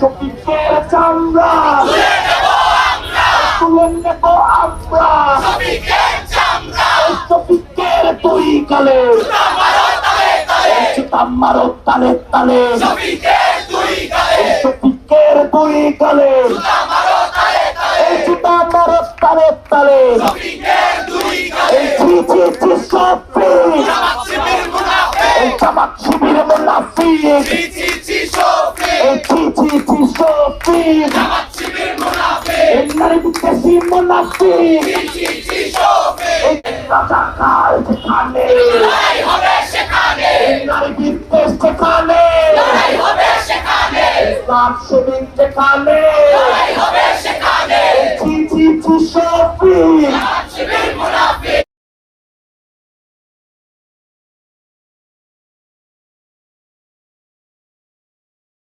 শফিকের চামড়া তুলে নেব আমরা শফিকের দুই গালে মারো তালে তালে শফিকের দুই গালে জুতা মারো তালে তালে জামাত শিবির মুনাফিক নারী বিদ্বেষী মুনাফিক রাজাকার যেখানে নারী বিদ্বেষ যেখানে ইসলাম সেদিন যেখানে শফিক